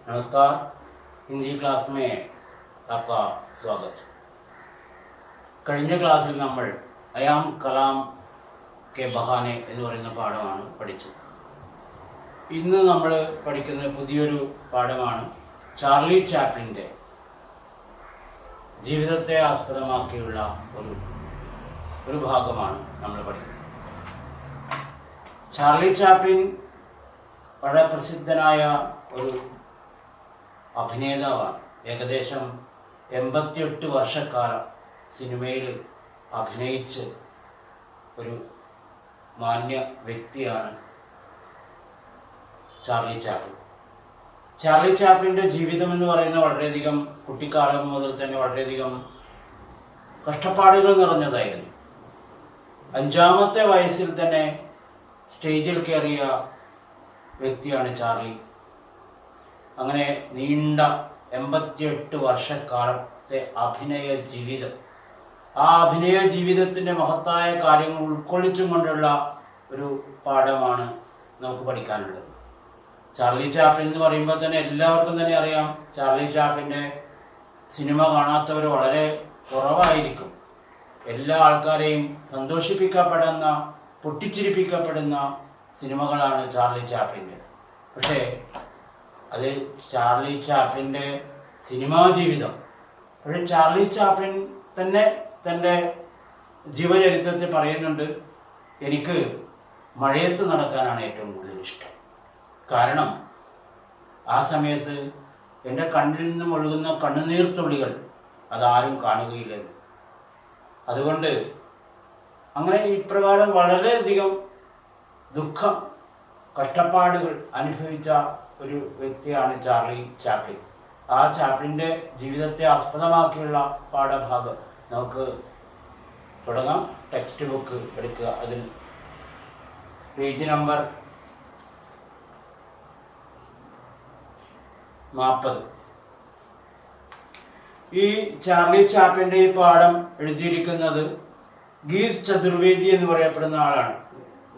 नमस्कार, हिंदी क्लास में आपका स्वागत. കഴിഞ്ഞ ക്ലാസ്സിൽ നമ്മൾ അയാം കലാം കെ ബഹാനെ എന്ന് പറയുന്ന പാഠമാണ് പഠിച്ചത്. ഇന്ന് നമ്മൾ പഠിക്കുന്ന പുതിയൊരു പാഠമാണ് ചാർലി ചാപ്ലിൻ്റെ ജീവിതത്തെ ആസ്പദമാക്കിയുള്ള ഒരു ഭാഗമാണ് നമ്മൾ പഠിക്കുന്നത്. ചാർലി ചാപ്ലിൻ വളരെ പ്രസിദ്ധനായ ഒരു അഭിനേതാവാണ്. ഏകദേശം 88 വർഷക്കാലം സിനിമയിൽ അഭിനയിച്ച് ഒരു മാന്യ വ്യക്തിയാണ് ചാർലി ചാപ്ലിൻ. ചാർലി ചാപ്ലിൻ്റെ ജീവിതം എന്ന് പറയുന്നത് വളരെയധികം കുട്ടിക്കാലം മുതൽ തന്നെ വളരെയധികം കഷ്ടപ്പാടുകൾ നിറഞ്ഞതായിരുന്നു. 5-ാമത്തെ വയസ്സിൽ തന്നെ സ്റ്റേജിൽ കയറിയ വ്യക്തിയാണ് ചാർലി. അങ്ങനെ നീണ്ട 88 വർഷക്കാലത്തെ അഭിനയ ജീവിതം, ആ അഭിനയ ജീവിതത്തിൻ്റെ മഹത്തായ കാര്യങ്ങൾ ഉൾക്കൊള്ളിച്ചും കൊണ്ടുള്ള ഒരു പാഠമാണ് നമുക്ക് പഠിക്കാനുള്ളത്. ചാർലി ചാപ്ലിൻ എന്ന് പറയുമ്പോൾ തന്നെ എല്ലാവർക്കും തന്നെ അറിയാം, ചാർലി ചാപ്ലിൻ്റെ സിനിമ കാണാത്തവർ വളരെ കുറവായിരിക്കും. എല്ലാ ആൾക്കാരെയും സന്തോഷിപ്പിക്കപ്പെടുന്ന, പൊട്ടിച്ചിരിപ്പിക്കപ്പെടുന്ന സിനിമകളാണ് ചാർലി ചാപ്ലിൻ്റെ. പക്ഷേ അത് ചാർലി ചാപ്ലിൻ്റെ സിനിമാ ജീവിതം. പക്ഷേ ചാർലി ചാപ്ലിൻ തന്നെ തൻ്റെ ജീവചരിത്രത്തിൽ പറയുന്നുണ്ട്, എനിക്ക് മഴയത്ത് നടക്കാനാണ് ഏറ്റവും കൂടുതൽ ഇഷ്ടം. കാരണം ആ സമയത്ത് എൻ്റെ കണ്ണിൽ നിന്നും ഒഴുകുന്ന കണ്ണുനീർത്തുള്ളികൾ അതാരും കാണുകയില്ലെന്ന്. അതുകൊണ്ട് അങ്ങനെ ഇപ്രകാരം വളരെയധികം ദുഃഖം, കഷ്ടപ്പാടുകൾ അനുഭവിച്ച ഒരു വ്യക്തിയാണ് ചാർലി ചാപ്ലിൻ. ആ ചാപ്ലിൻ്റെ ജീവിതത്തെ ആസ്പദമാക്കിയുള്ള പാഠഭാഗം നമുക്ക് തുടങ്ങാം. ടെക്സ്റ്റ് ബുക്ക് എടുക്കുക, അതിൽ പേജ് നമ്പർ 40. ഈ ചാർലി ചാപ്ലിൻ്റെ ഈ പാഠം എഴുതിയിരിക്കുന്നത് ഗീസ് ചതുർവേദി എന്ന് പറയപ്പെടുന്ന ആളാണ്.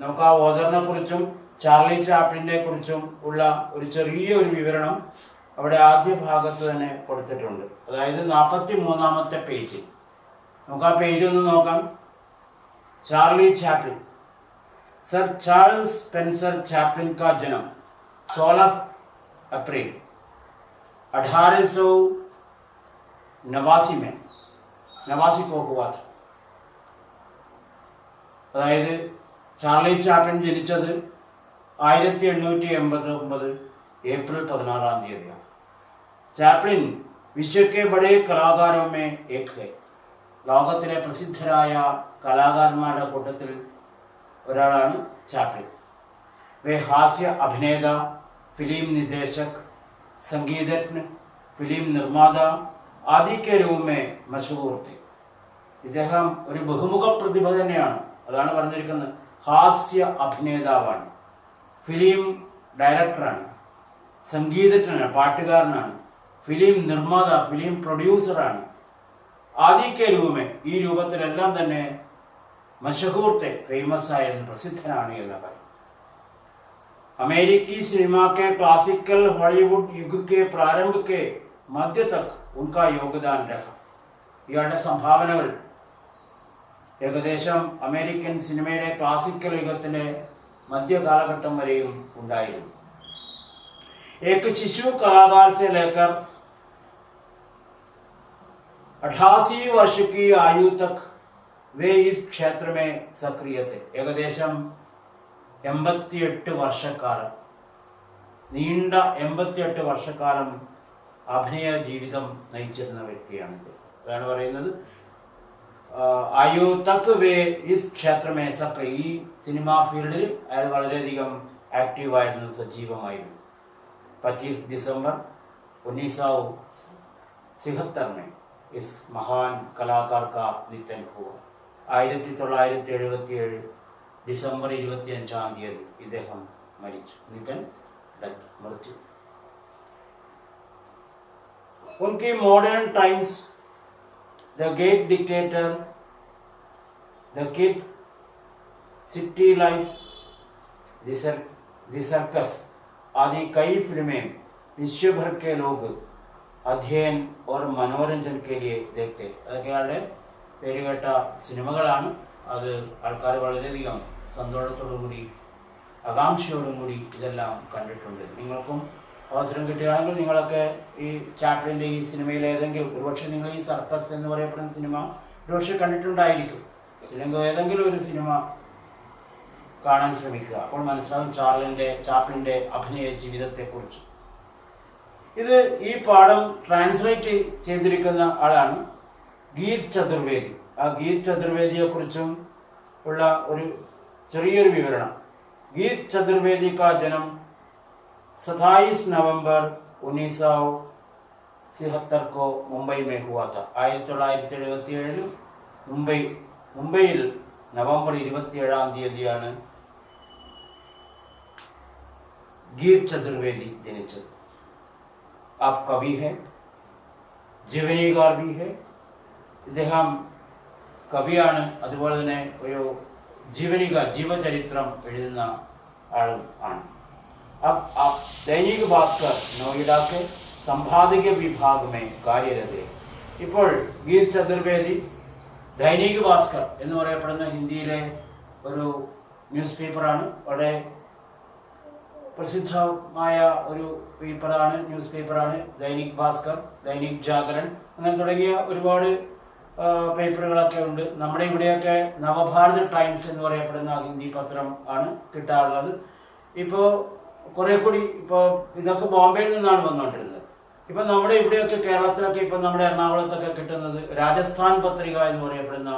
നമുക്ക് ആ ഓദറിനെ കുറിച്ചും ചാർലി ചാപ്ലിനെ കുറിച്ചും ഉള്ള ഒരു ചെറിയൊരു വിവരണം അവിടെ ആദ്യ ഭാഗത്ത് തന്നെ കൊടുത്തിട്ടുണ്ട്. അതായത് 43-ാമത്തെ പേജ്. നമുക്ക് ആ പേജ് ഒന്ന് നോക്കാം. Charlie Chaplin. Sir Charles Spencer Chaplin का जन्म 16 अप्रैल 1889 में नवासी को हुआ था. അതായത് ചാർലി ചാപ്ലിൻ ജനിച്ചത് 1889 ഏപ്രിൽ 16-ാം തീയതിയാണ്. ചാപ്ലിൻ വിശ്വക്കെ ബഡേ കലാകാരോമേ ഏക് ഹൈ. ലോകത്തിലെ പ്രസിദ്ധരായ കലാകാരന്മാരുടെ കൂട്ടത്തിൽ ഒരാളാണ് ചാപ്ലിൻ. വേ ഹാസ്യ അഭിനേത, ഫിലിം നിർദ്ദേശക്, സംഗീതജ്ഞ, ഫിലിം നിർമ്മാത ആദി കെ രൂപ മേ മശഹൂർ थे. ഇദ്ദേഹം ഒരു ബഹുമുഖ പ്രതിഭ തന്നെയാണ്. അതാണ് പറഞ്ഞിരിക്കുന്നത്. ഹാസ്യ അഭിനേതാവാണ്, ഫിലിം ഡയറക്ടറാണ്, സംഗീതജ്ഞനാണ്, പാട്ടുകാരനാണ്, ഫിലിം നിർമ്മാത, ഫിലിം പ്രൊഡ്യൂസറാണ്. ആദി കെ രൂപ ഈ രൂപത്തിലെല്ലാം തന്നെ മശഹൂർത്തെ ഫേമസ് ആയിരുന്നു, പ്രസിദ്ധനാണ് എന്ന കാര്യം. अमेरिकी सिनेमा के क्लासिकल हॉलीवुड युग के प्रारंभ के मध्य तक उनका योगदान रहा. ഇയാളുടെ സംഭാവനകൾ ഏകദേശം അമേരിക്കൻ സിനിമയുടെ ക്ലാസിക്കൽ യുഗത്തിൻ്റെ മധ്യകാലഘട്ടം വരെയും ഉണ്ടായിരുന്നു. एक शिशु कलाकार से लेकर 88 वर्ष की आयु तक वे इस क्षेत्र में सक्रिय थे. ഏകദേശം 88 വർഷക്കാലം, നീണ്ട 88 വർഷക്കാലം അഭിനയ ജീവിതം നയിച്ചിരുന്ന വ്യക്തിയാണിത്. അതാണ് പറയുന്നത് ആയു തക് വേ ഇസ് ക്ഷേത്രമേ സക്രിയ. ഈ സിനിമാ ഫീൽഡിൽ അയാൾ വളരെയധികം ആക്റ്റീവായിരുന്നു, സജീവമായിരുന്നു. 25 दिसंबर 1977 में इस महान कलाकार का निधन हुआ. 1977 ഡിസംബർ 25-ാം തീയതി ഇദ്ദേഹം മരിച്ചു. നിധൻ മരിച്ചു. उनकी modern times, the great dictator, the kid, city lights, the circus आदि कई फिल्में विश्व भर के लोग अध्ययन और मनोरंजन के लिए देखते അതൊക്കെ ആളുടെ പേരുകേട്ട സിനിമകളാണ്. അത് ആൾക്കാർ വളരെയധികം സന്തോഷത്തോടുകൂടി ആകാംക്ഷയോടും കൂടി ഇതെല്ലാം കണ്ടിട്ടുണ്ട്. നിങ്ങൾക്കും അവസരം കിട്ടുകയാണെങ്കിൽ നിങ്ങളൊക്കെ ഈ ചാപ്ലിൻ്റെ ഈ സിനിമയിൽ ഏതെങ്കിലും ഒരുപക്ഷെ നിങ്ങൾ ഈ സർക്കസ് എന്ന് പറയപ്പെടുന്ന സിനിമ ഒരുപക്ഷെ കണ്ടിട്ടുണ്ടായിരിക്കും. ഇല്ലെങ്കിൽ ഏതെങ്കിലും ഒരു സിനിമ കാണാൻ ശ്രമിക്കുക. അപ്പോൾ മനസ്സിലാവും ചാപ്ലിൻ്റെ അഭിനയ ജീവിതത്തെക്കുറിച്ച്. ഇത് ഈ പാഠം ട്രാൻസ്ലേറ്റ് ചെയ്തിരിക്കുന്ന ആളാണ് ഗീത് ചതുർവേദി. ആ ഗീത് ചതുർവേദിയെക്കുറിച്ചും ഉള്ള ഒരു ചെറിയൊരു വിവരണം. गीत चतुर्वेदी का जन्म 27 नवंबर 1976 को मुंबई में हुआ था. 1977 മുംബൈയിൽ നവംബർ 27-ാം തീയതിയാണ് ഗീത് ചതുർവേദി ജനിച്ചത്. आप कवि है, जीवनीकार भी है. ഇദ്ദേഹം കവിയാണ്, അതുപോലെ തന്നെ ഒരു ജീവചരിത്രം എഴുതുന്ന ആളും ആണ്. अब आप दैनिक भास्कर नोएडा के संपादकीय विभाग में कार्यरत है. ഇപ്പോൾ ഗീത് ചതുർവേദി ദൈനിക് ഭാസ്കർ എന്ന് പറയപ്പെടുന്ന ഹിന്ദിയിലെ ഒരു ന്യൂസ് പേപ്പറാണ്. വളരെ പ്രസിദ്ധമായ ഒരു പേപ്പറാണ്, ന്യൂസ് പേപ്പറാണ് ദൈനിക് ഭാസ്കർ, ദൈനിക് ജാഗരൺ, അങ്ങനെ തുടങ്ങിയ ഒരുപാട് പേപ്പറുകളൊക്കെ ഉണ്ട്. നമ്മുടെ ഇവിടെയൊക്കെ നവഭാരത് ടൈംസ് എന്ന് പറയപ്പെടുന്ന ഹിന്ദി പത്രം ആണ് കിട്ടാറുള്ളത്. ഇപ്പോൾ കുറെ കൂടി ഇപ്പോൾ ഇതൊക്കെ ബോംബെയിൽ നിന്നാണ് വന്നുകൊണ്ടിരുന്നത്. ഇപ്പം നമ്മുടെ ഇവിടെയൊക്കെ കേരളത്തിലൊക്കെ ഇപ്പം നമ്മുടെ എറണാകുളത്തൊക്കെ കിട്ടുന്നത് രാജസ്ഥാൻ പത്രിക എന്ന് പറയപ്പെടുന്ന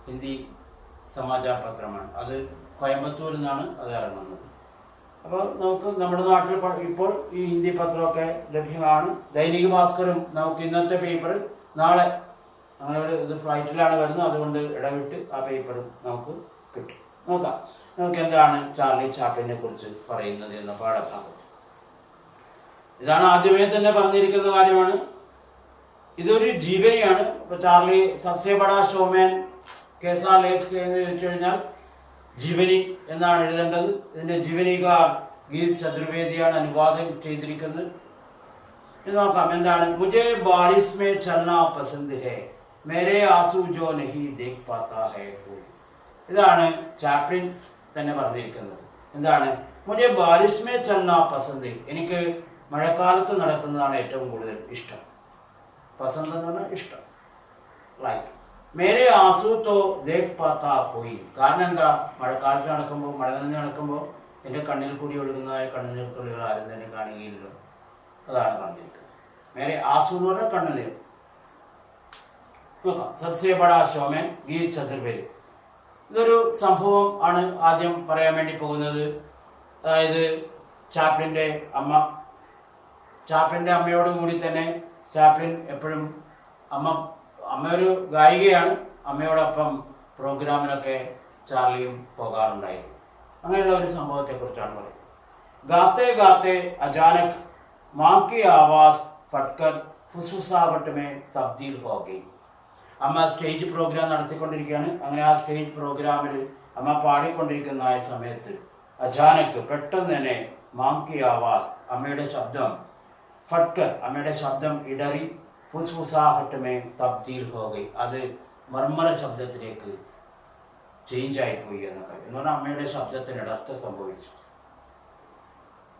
ഹിന്ദി സമാചാര പത്രമാണ്. അത് കോയമ്പത്തൂരിൽ നിന്നാണ് അത് ഇറങ്ങുന്നത്. അപ്പോൾ നമുക്ക് നമ്മുടെ നാട്ടിൽ ഇപ്പോൾ ഈ ഹിന്ദി പത്രമൊക്കെ ലഭ്യമാണ്. ദൈനിക് ഭാസ്കറും നമുക്ക് ഇന്നത്തെ പേപ്പർ നാളെ അങ്ങനെ ഒരു ഇത് ഫ്ലൈറ്റിലാണ് വരുന്നത്, അതുകൊണ്ട് ഇടവിട്ട് ആ പേപ്പറും നമുക്ക് കിട്ടും. നോക്കാം നമുക്ക് എന്താണ് ചാർലി ചാപ്ലിനെ കുറിച്ച് പറയുന്നത് എന്ന പാഠഭാഗം. ഇതാണ് ആദ്യമേ തന്നെ പറഞ്ഞിരിക്കുന്ന കാര്യമാണ്. ഇതൊരു ജീവനിയാണ്. ഇപ്പോൾ ചാർലി സബ്സെ ബഡാ ഷോമാൻ കേസാ ലേഖ് എന്ന് ചോദിച്ചു കഴിഞ്ഞാൽ ജീവനി എന്നാണ് എഴുതേണ്ടത്. ഇതിൻ്റെ ജീവനികാർ ഗീത് ചതുർവേദിയാണ് അനുവാദം ചെയ്തിരിക്കുന്നത്. ഇത് നോക്കാം എന്താണ്. മുझे बारिश में चलना पसंद है, मेरे आंसू जो नहीं देख पाता है कोई. ഇതാണ് ചാപ്ലിൻ തന്നെ പറഞ്ഞിരിക്കുന്നത്. എന്താണ് മുझे बारिश में चलना पसंद, എനിക്ക് മഴക്കാലത്ത് നടക്കുന്നതാണ് ഏറ്റവും കൂടുതൽ ഇഷ്ടം. പസന്ത് എന്ന് പറഞ്ഞാൽ ഇഷ്ടം, ലൈക്ക്. മേരെ ആസു തോ ദേഖ് പാത്താ കോയി, കാരണം എന്താ, മഴക്കാലത്ത് നടക്കുമ്പോൾ, മഴ നനഞ്ഞ് നടക്കുമ്പോൾ എൻ്റെ കണ്ണിൽ കൂടി ഒഴുകുന്നതായ കണ്ണുനീർത്തുള്ളികൾ ആരും തന്നെ കാണുകയില്ലല്ലോ. അതാണ് പറഞ്ഞിരിക്കുന്നത്. മേരെ ആസു എന്ന് പറഞ്ഞാൽ കണ്ണുനീർ. നോക്കാം. സബ്സെ ബഡാ ഷോമാൻ ഗീത് ചതുർവേദി. ഇതൊരു സംഭവം ആണ് ആദ്യം പറയാൻ വേണ്ടി പോകുന്നത്. അതായത് ചാപ്ലിൻ്റെ അമ്മയോട് കൂടി തന്നെ ചാപ്ലിൻ എപ്പോഴും അമ്മ ഒരു ഗായികയാണ്. അമ്മയോടൊപ്പം പ്രോഗ്രാമിനൊക്കെ ചാർലിയും പോകാറുണ്ടായിരുന്നു. അങ്ങനെയുള്ള ഒരു സംഭവത്തെക്കുറിച്ചാണ് പറയുന്നത്. ഗാത്തെ ഗാത്തെ അചാനക് മാ കി ആവാസ് ഫട്കർ ഫുസ്ഫുസാവട്ട് മേ തബ്ദീൽ ഹോ ഗയി. അമ്മ സ്റ്റേജ് പ്രോഗ്രാം നടത്തിക്കൊണ്ടിരിക്കുകയാണ്. അങ്ങനെ ആ സ്റ്റേജ് പ്രോഗ്രാമിൽ അമ്മ പാടിക്കൊണ്ടിരിക്കുന്ന ആ സമയത്ത് അചാനക് പെട്ടെന്ന് തന്നെ മാ കി ആവാസ് അമ്മയുടെ ശബ്ദം, ഫട്കർ അമ്മയുടെ ശബ്ദം ഇടറി, ഫുസ്ഫുസാഹട്ട് മേ തബ്ദീൽ ഹോ ഗയി, അത് മർമ്മര ശബ്ദത്തിലേക്ക് ചേഞ്ച് ആയിപ്പോയി എന്നൊക്കെ. എന്ന് പറഞ്ഞാൽ അമ്മയുടെ ശബ്ദത്തിന് ഇടർച്ച സംഭവിച്ചു.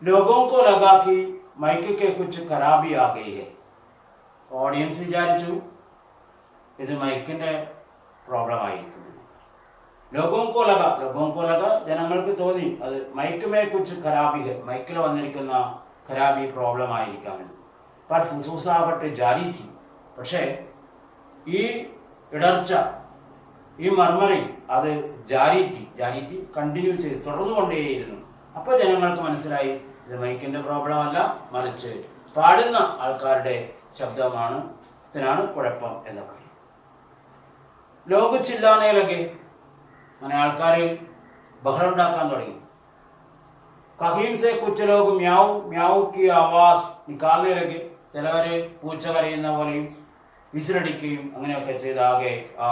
ലോഗോं को लगा कि माइक के कुछ खराबी आ गई है. ഓഡിയൻസ് വിചാരിച്ചു ഇത് മൈക്കിൻ്റെ പ്രോബ്ലം ആയിരിക്കും. ലോഗോं को लगा ജനങ്ങൾക്ക് തോന്നി അത് മൈക്ക് മേ കുച്ച് ഖരാബി ഹെ, മൈക്കിൽ വന്നിരിക്കുന്ന ഖരാബി പ്രോബ്ലം ആയിരിക്കാമെന്ന്. पर ഫുസ്ഫുസാവട്ട് ജാരി थी, പക്ഷേ ഈ ഇടർച്ച, ഈ മർമറിങ് അത് ജാരി थी കണ്ടിന്യൂ ചെയ്ത് തുടർന്നുകൊണ്ടേയിരുന്നു. അപ്പോൾ ജനങ്ങൾക്ക് മനസ്സിലായി ഇത് മൈക്കിൻ്റെ പ്രോബ്ലം അല്ല, മറിച്ച് പാടുന്ന ആൾക്കാരുടെ ശബ്ദമാണ്, ഇതിനാണ് കുഴപ്പം എന്നൊക്കെ. ലോക ചില്ലാനെ ലഗെ, അങ്ങനെ ആൾക്കാർ ബഹളം ഉണ്ടാക്കാൻ തുടങ്ങി. കഹീം സെ കുച്ച് ലോഗ് മ്യാവു മ്യാവു കി ആവാസ് നിക്കാൽനെ ലഗെ, ചിലവർ പൂച്ച കരയുന്ന പോലെയും വിസിലടിക്കുകയും അങ്ങനെയൊക്കെ ചെയ്ത് ആകെ ആ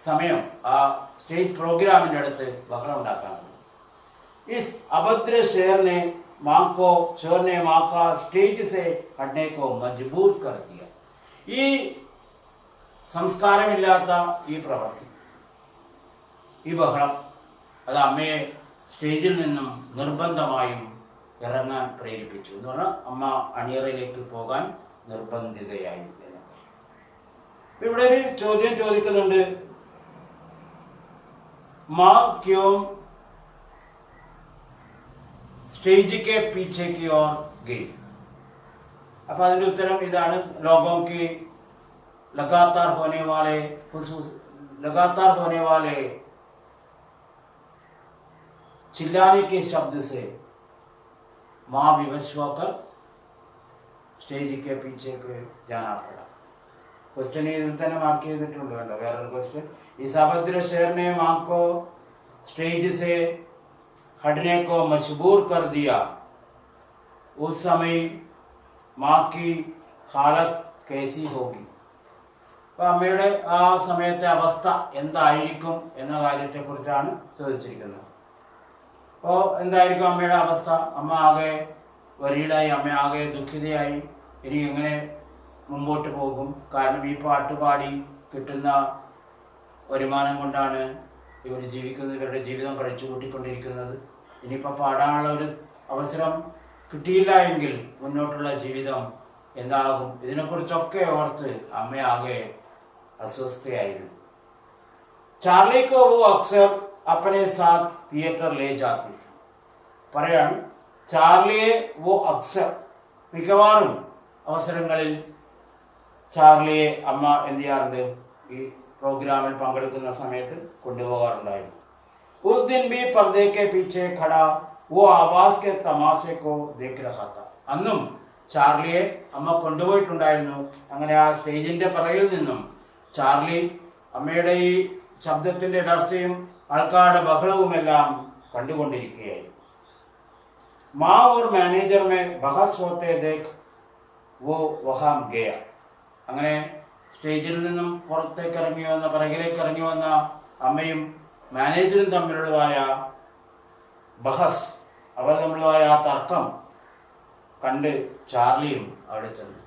സമയം ആ സ്റ്റേജ് പ്രോഗ്രാമിൻ്റെ അടുത്ത് ബഹളം ഉണ്ടാക്കാൻ. इस अभद्र शेर ने मां को शोर ने मां का स्टेज से हटने को मजबूर कर दिया. ഈ സംസ്കാരമില്ലാത്ത ഈ പ്രവൃത്തി, ഈ ബഹളം, അത് അമ്മയെ സ്റ്റേജിൽ നിന്നും നിർബന്ധമായും ഇറങ്ങാൻ പ്രേരിപ്പിച്ചു എന്ന് പറഞ്ഞാൽ അമ്മ അണിയറയിലേക്ക് പോകാൻ നിർബന്ധിതയായി എന്നൊക്കെ. ഇവിടെ ഒരു ചോദ്യം ചോദിക്കുന്നുണ്ട്, മാ ക്യോ സ്റ്റേജ് കെ പീछे की ओर गई. അപ്പൊ അതിന്റെ ഉത്തരം ഇതാണ്, ലോगों की लगातार होने वाले चिल्लाने के शब्द से मां विवश होकर സ്റ്റേജ് के पीछे जाना पड़ा. क्वेश्चन ഇതിൽ തന്നെ മാർക്ക് ചെയ്തിട്ടുണ്ട്. വേണ്ട വേറൊരു ക്വസ്റ്റ്യൻ. इस अभद्र शेर ने मां को स्टेज से हटने को मजबूर कर दिया. उस समय मां की हालत कैसी होगी. അപ്പോൾ അമ്മയുടെ ആ സമയത്തെ അവസ്ഥ എന്തായിരിക്കും എന്ന കാര്യത്തെക്കുറിച്ചാണ് ചോദിച്ചിരിക്കുന്നത്. അപ്പോൾ എന്തായിരിക്കും അമ്മയുടെ അവസ്ഥ? അമ്മ ആകെ വരീഡായി, അമ്മ ആകെ ദുഃഖിതയായി. ഇനി എങ്ങനെ മുമ്പോട്ട് പോകും? കാരണം ഈ പാട്ട് പാടി കിട്ടുന്ന വരുമാനം കൊണ്ടാണ് ഇവർ ജീവിക്കുന്നത്, ഇവരുടെ ജീവിതം കഴിച്ചു കൂട്ടിക്കൊണ്ടിരിക്കുന്നത്. ഇനിയിപ്പോൾ പാടാനുള്ള ഒരു അവസരം കിട്ടിയില്ല എങ്കിൽ മുന്നോട്ടുള്ള ജീവിതം എന്താകും? ഇതിനെക്കുറിച്ചൊക്കെ ഓർത്ത് അമ്മയാകെ അസ്വസ്ഥയായിരുന്നു. ചാർലി को वो अक्सर अपने साथ थिएटर ले जाती थी. പറയാണ്, ചാർലിയെ वो अक्सर, മിക്കവാറും അവസരങ്ങളിൽ ചാർലിയെ അമ്മ എന്ത് ചെയ്യാറുണ്ട്? ഈ പ്രോഗ്രാമിൽ പങ്കെടുക്കുന്ന സമയത്ത് കൊണ്ടുപോകാറുണ്ടായിരുന്നു. उस दिन भी पर्दे के पीछे खड़ा वो आवाज के तमाशे को देख रहा था. അന്നും ചാർലിയെ അമ്മ കൊണ്ടുപോയിട്ടുണ്ടായിരുന്നു. അങ്ങനെ ആ സ്റ്റേജിന്റെ പിറകിൽ നിന്നും ചാർലി അമ്മയുടെ ഈ ശബ്ദത്തിന്റെ ഇടർച്ചയും ആൾക്കാരുടെ ബഹളവുമെല്ലാം കണ്ടുകൊണ്ടിരിക്കുകയായിരുന്നു. മാ और मैनेजर में बहस होते देख वो वहां गया. അങ്ങനെ സ്റ്റേജിൽ നിന്നും പുറത്തേക്ക് ഇറങ്ങി വന്ന, പിറകിലേക്ക് ഇറങ്ങി വന്ന അമ്മയും മാനേജറും തമ്മിലുള്ളതായ ബഹസ്, അവർ തമ്മിലുള്ളതായ ആ തർക്കം കണ്ട് ചാർലിയും അവിടെ ചെന്നു.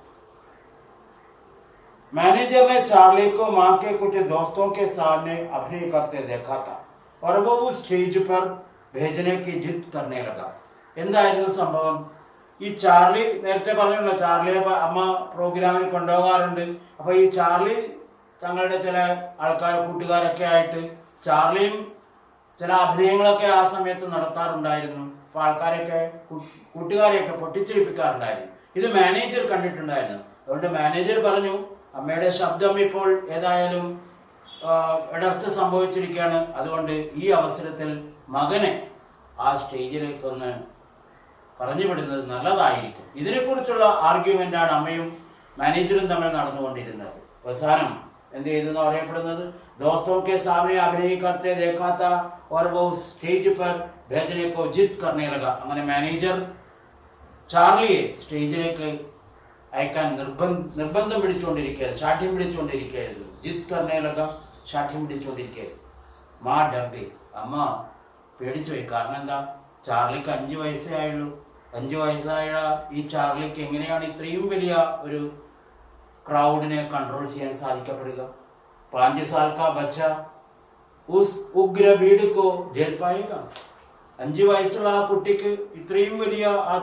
मैनेजर ने चार्ली को मां के कुछ दोस्तों के सामने अभिनय करते देखा था और वो उस स्टेज पर भेजने की जिद करने लगा. എന്തായിരുന്നു സംഭവം? ഈ ചാർലി, നേരത്തെ പറഞ്ഞല്ലോ ചാർലിയെ അമ്മ പ്രോഗ്രാമിൽ കൊണ്ടുപോകാറുണ്ട്. അപ്പൊ ഈ ചാർലി തങ്ങളുടെ ചില ആൾക്കാർ, കൂട്ടുകാരൊക്കെ ആയിട്ട് ചാർലിയും ചില അഭിനയങ്ങളൊക്കെ ആ സമയത്ത് നടത്താറുണ്ടായിരുന്നു. അപ്പൊ ആൾക്കാരെയൊക്കെ, കൂട്ടുകാരെയൊക്കെ പൊട്ടിച്ചിരിപ്പിക്കാറുണ്ടായിരുന്നു. ഇത് മാനേജർ കണ്ടിട്ടുണ്ടായിരുന്നു. അതുകൊണ്ട് മാനേജർ പറഞ്ഞു, അമ്മയുടെ ശബ്ദം ഇപ്പോൾ ഏതായാലും ഇടർച്ച സംഭവിച്ചിരിക്കുകയാണ്, അതുകൊണ്ട് ഈ അവസരത്തിൽ മകനെ ആ സ്റ്റേജിലേക്കൊന്ന് പറഞ്ഞു വിടുന്നത് നല്ലതായിരിക്കും. ഇതിനെക്കുറിച്ചുള്ള ആർഗ്യുമെന്റാണ് അമ്മയും മാനേജറും തമ്മിൽ നടന്നുകൊണ്ടിരുന്നത്. അവസാനം എന്ത് ചെയ്തെന്ന് പറയപ്പെടുന്നത്, दोस्तों के सामने अभिनय करते देखा था और वो स्टेज पर भेजने को जिद करने लगा. അങ്ങനെ മാനേജർ ചാർലിയെ സ്റ്റേജിലേക്ക് അയക്കാൻ നിർബന്ധം പിടിച്ചുകൊണ്ടിരിക്കുകയായിരുന്നു, ശാഠ്യം പിടിച്ചുകൊണ്ടിരിക്കുകയായിരുന്നു. ജിദ് करने लगा, ശാഠ്യം പിടിച്ചുകൊണ്ടിരിക്കുകയായിരുന്നു. മാ ഡർഗി, അമ്മ പേടിച്ചു പോയി. കാരണം എന്താ? ചാർലിക്ക് 5 വയസ്സേ ആയുള്ളൂ. 5 വയസ്സായ ഈ ചാർലിക്ക് എങ്ങനെയാണ് ഇത്രയും വലിയ ഒരു ക്രൗഡിനെ കൺട്രോൾ ചെയ്യാൻ സാധിക്കപ്പെടുക? 5 साल का बच्चा उस उग्र भीड़ को झेल पाएगा? 5 വയസ്സുള്ള ആ കുട്ടിക്ക് ഇത്രയും വലിയ ആ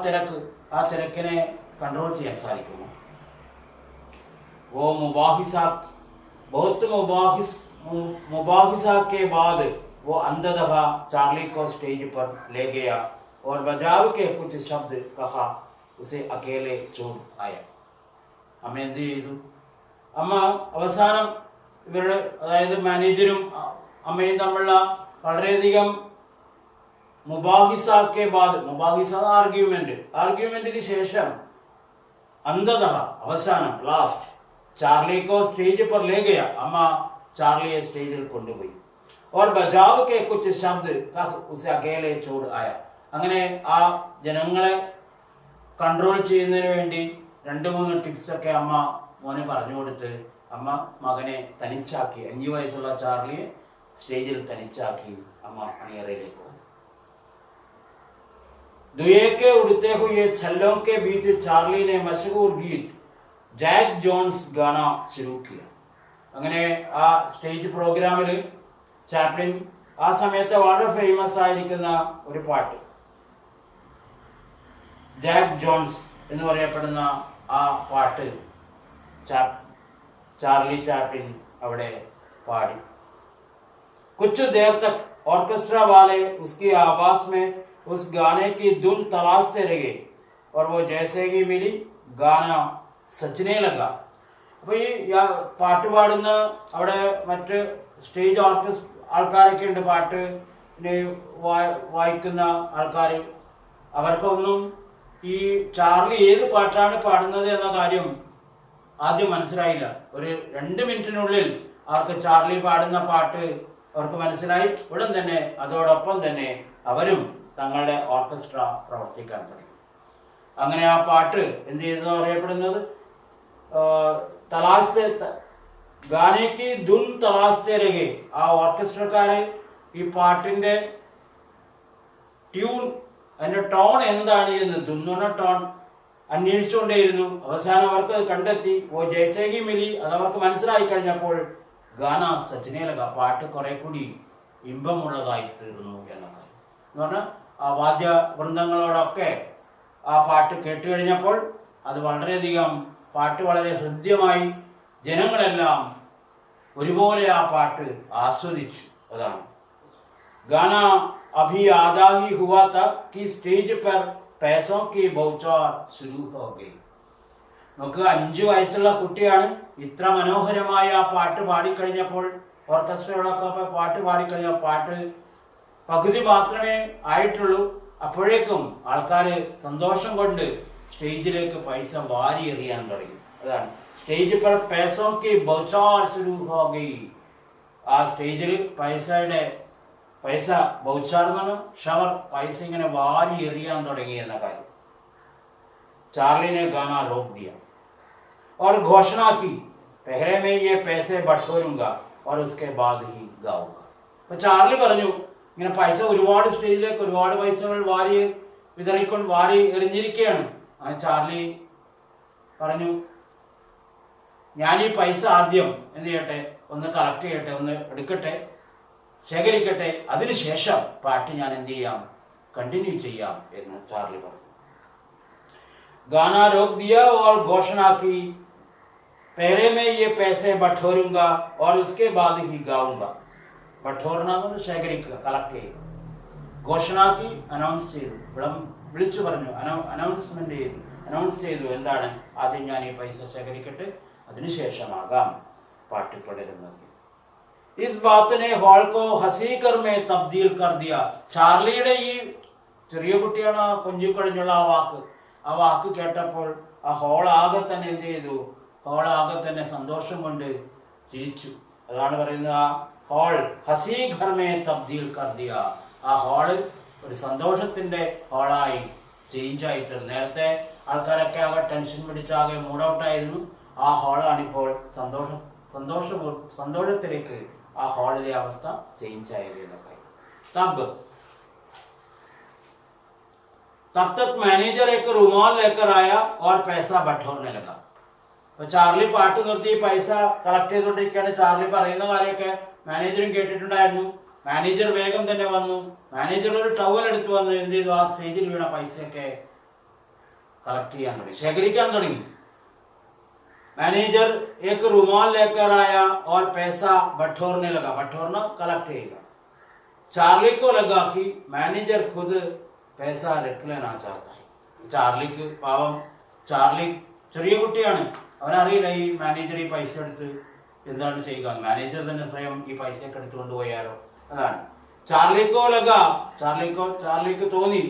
തിരക്കിനെ कंट्रोल ചെയ്യാൻ സാധിക്കുമോ? वो मुबाहिसा के बाद वो अंधतः चार्ली को स्टेज पर ले गया और बजाव के कुछ शब्द कहा. उसे अकेले छोड़ आया. അമ്മ എന്ത് ചെയ്തു? അമ്മ അവസാനം ഇവരുടെ, അതായത് മാനേജരും അമ്മയും തമ്മിലുള്ള വളരെയധികം ആർഗ്യുമെന്റിന് ശേഷം अंततः അവസാനം ലാസ്റ്റ് ചാർലി को स्टेज पर ले गया. അമ്മ ചാർലിയെ സ്റ്റേജിൽ കൊണ്ടുപോയി. और बजाव के कुछ शब्द कह उसे अकेले छोड़ आया. അങ്ങനെ ആ ജനങ്ങളെ കൺട്രോൾ ചെയ്യുന്നതിന് വേണ്ടി 2-3 ടിപ്സ് ഒക്കെ അമ്മ മോനെ പറഞ്ഞു കൊടുത്ത് അമ്മ മകനെ തനിച്ചാക്കി. 5 വയസ്സുള്ള ചാർലിയെ സ്റ്റേജിൽ തനിച്ചാക്കി അമ്മ അണിയറയിലേക്ക് പോകും. दुए के उड़ते हुए छल्लों के बीच चार्ली ने मशहूर गीत ജാക്ക് ജോൺസ് ഗാന शुरू किया. അങ്ങനെ ആ സ്റ്റേജ് പ്രോഗ്രാമിൽ ചാപ്ലിൻ ആ സമയത്ത് വളരെ ഫേമസ് ആയിരിക്കുന്ന ഒരു പാട്ട് ജാക്ക് ജോൺസ് എന്ന് പറയപ്പെടുന്ന ആ പാട്ട് चार्ली चैपलिन അവിടെ പാടി. कुछ देर तक ऑर्केस्ट्रा वाले उसकी आवाज में उस गाने की धुन तलाशते रहे और वो जैसे ही मिली गाना സച്ചിനെ ലഗ. അപ്പോൾ ഈ പാട്ട് പാടുന്ന അവിടെ മറ്റ് സ്റ്റേജ് ആൾക്കാരൊക്കെ ഉണ്ട്, പാട്ട് വായിക്കുന്ന ആൾക്കാർ. അവർക്കൊന്നും ഈ ചാർലി ഏത് പാട്ടാണ് പാടുന്നത് എന്ന കാര്യം ആദ്യം മനസ്സിലായില്ല. ഒരു 2 മിനിറ്റിനുള്ളിൽ അവർക്ക് ചാർലി പാടുന്ന പാട്ട് അവർക്ക് മനസ്സിലായി. ഉടൻ തന്നെ അതോടൊപ്പം തന്നെ അവരും തങ്ങളുടെ ഓർക്കസ്ട്ര പ്രവർത്തിക്കാൻ തുടങ്ങി. അങ്ങനെ ആ പാട്ട് എന്ത് ചെയ്തെന്ന് പറയപ്പെടുന്നത് ഗാനയ്ക്ക് ധുൻ തലാസ്തേ രഹേ. ആ ഓർക്കസ്ട്രക്കാര് ഈ പാട്ടിന്റെ ട്യൂൺ, അതിന്റെ ടോൺ എന്താണ് എന്ന് ധുന്ന ടോൺ അന്വേഷിച്ചുകൊണ്ടേയിരുന്നു. അവസാനം അവർക്ക് കണ്ടെത്തി. ഓ ജയ്സേഗി മിലി, അതവർക്ക് മനസ്സിലായി കഴിഞ്ഞപ്പോൾ ഗാന സച്ചിനേലക, പാട്ട് കുറെ കൂടി ഇമ്പമുള്ളതായി തീർന്നു എന്നൊക്കെ എന്ന് പറഞ്ഞാൽ ആ വാദ്യ വൃന്ദങ്ങളോടൊക്കെ ആ പാട്ട് കേട്ട് കഴിഞ്ഞപ്പോൾ അത് വളരെയധികം പാട്ട് വളരെ ഹൃദ്യമായി ജനങ്ങളെല്ലാം ഒരുപോലെ ആ പാട്ട് ആസ്വദിച്ചു. അതാണ് ഗാന അഭി ആദാ ഹി ഹുവാ താ കി സ്റ്റേജ് पर पैसों की बौछार शुरू हो गई. നമുക്ക് 5 വയസ്സുള്ള കുട്ടിയാണ് ഇത്ര മനോഹരമായ ആ പാട്ട് പാടിക്കഴിഞ്ഞപ്പോൾ, ഓർക്കസ്ട്രയോടൊക്കെ പാട്ട് പാടിക്കഴിഞ്ഞ പാട്ട് പകുതി മാത്രമേ ആയിട്ടുള്ളൂ. അപ്പോഴേക്കും ആൾക്കാർ സന്തോഷം കൊണ്ട് സ്റ്റേജിലേക്ക് പൈസ വാരി എറിയാൻ തുടങ്ങി. അതാണ് സ്റ്റേജ് पर पैसों की बौछार शुरू हो गई. ആ സ്റ്റേജിൽ പൈസ ബൗച്ചാർ എന്നാണ് ഷവർ, പൈസ ഇങ്ങനെ വാരി എറിയാൻ തുടങ്ങി എന്ന കാര്യം. चार्ली ने गाना रोक दिया और घोषणा की पहले मैं ये पैसे बटोरूंगा और उसके बाद ही गाऊंगा. അപ്പോൾ ചാർലി പറഞ്ഞു, ഇങ്ങനെ പൈസ ഒരുപാട് സ്റ്റേജിലേക്ക് ഒരുപാട് പൈസകൾ വാരി എറിഞ്ഞിരിക്കുകയാണ്. അങ്ങനെ ചാർലി പറഞ്ഞു, ഞാൻ ഈ പൈസ ആദ്യം എന്ത് ചെയ്യട്ടെ, ഒന്ന് കളക്ട് ചെയ്യട്ടെ, ഒന്ന് എടുക്കട്ടെ, ശേഖരിക്കട്ടെ, അതിനുശേഷം പാട്ട് ഞാൻ എന്ത് ചെയ്യാം, കണ്ടിന്യൂ ചെയ്യാം എന്ന് ചാർലി പറഞ്ഞു. गाना रोक दिया और घोषणा की पहले मैं ये पैसे बटोरूंगा और उसके बाद ही गाऊंगा. ബട്ടോർണ ശേഖരിക്കുക, കളക്ട് ചെയ്യുക. ഘോഷണാക്കി അനൗൺസ് ചെയ്തു, വിളിച്ചു പറഞ്ഞു, അനൗൺസ് ചെയ്തു എന്താണ്, ആദ്യം ഞാൻ ഈ പൈസ ശേഖരിക്കട്ടെ, അതിനുശേഷമാകാം പാട്ട് തുടരുന്നത്. ഇസ് ബാത്തിനെ ഹോൾ കോ ഹസീകർ മേ തബ്ദീൽ കർ ദിയ. ചാർലിയുടെ ഈ ചെറിയ കുട്ടിയാണ് ആ കൊഞ്ചിക്കൊഴിഞ്ഞുള്ള ആ വാക്ക് കേട്ടപ്പോൾ ആ ഹോളാകെ തന്നെ എന്ത് ചെയ്തു, ഹോളാകെ തന്നെ സന്തോഷം കൊണ്ട് ചിരിച്ചു. അതാണ് പറയുന്നത്, ആ ഹോൾ ഹസീ ഘർ മേ തബ്ദീൽ കർ ദിയ. ആ ഹോള് ഒരു സന്തോഷത്തിന്റെ ഹോളായി ചേഞ്ച് ആയി തീർന്നു. നേരത്തെ ആൾക്കാരൊക്കെ ആകെ ടെൻഷൻ പിടിച്ചാകെ മൂഡൌട്ടായിരുന്നു. ആ ഹോളാണിപ്പോൾ സന്തോഷത്തിലേക്ക് ആ ഹോളിലെ അവസ്ഥ ചേഞ്ച് ആയത് എന്നൊക്കെ. तब तक मैनेजर एक रुमाल लेकर आया और पैसा बटोरने लगा. അപ്പോൾ ചാർലി പാട്ട് നിർത്തി പൈസ കളക്ട് ചെയ്തുകൊണ്ടിരിക്കുകയാണ്. ചാർലി പറയുന്ന കാര്യമൊക്കെ മാനേജറും കേട്ടിട്ടുണ്ടായിരുന്നു. മാനേജർ വേഗം തന്നെ വന്നു. മാനേജർ ഒരു ടവൽ എടുത്ത് വന്ന് എന്ത് ചെയ്തു, ആ സ്റ്റേജിൽ വീണ പൈസയൊക്കെ കളക്ട് ചെയ്യാൻ തുടങ്ങി, ശേഖരിക്കാൻ തുടങ്ങി. मैनेजर एक रुमाल लेकर आया और पैसा बटोरने लगा. बटोरना कलेक्ट ചെയ്യുക. चार्ली को लगा कि मैनेजर खुद पैसा रख लेना चाहता है. ചാർലിക്ക് പാവം, ചാർലി ചെറിയ കുട്ടിയാണ്, അവനറിയില്ല ഈ മാനേജർ ഈ പൈസ എടുത്ത് എന്താണ് ചെയ്യുക, മാനേജർ തന്നെ സ്വയം ഈ പൈസയൊക്കെ എടുത്തു കൊണ്ടുപോയാലോ. അതാണ് ചാർലിക്കോ ലഗ, ചാർലിക്ക് തോന്നി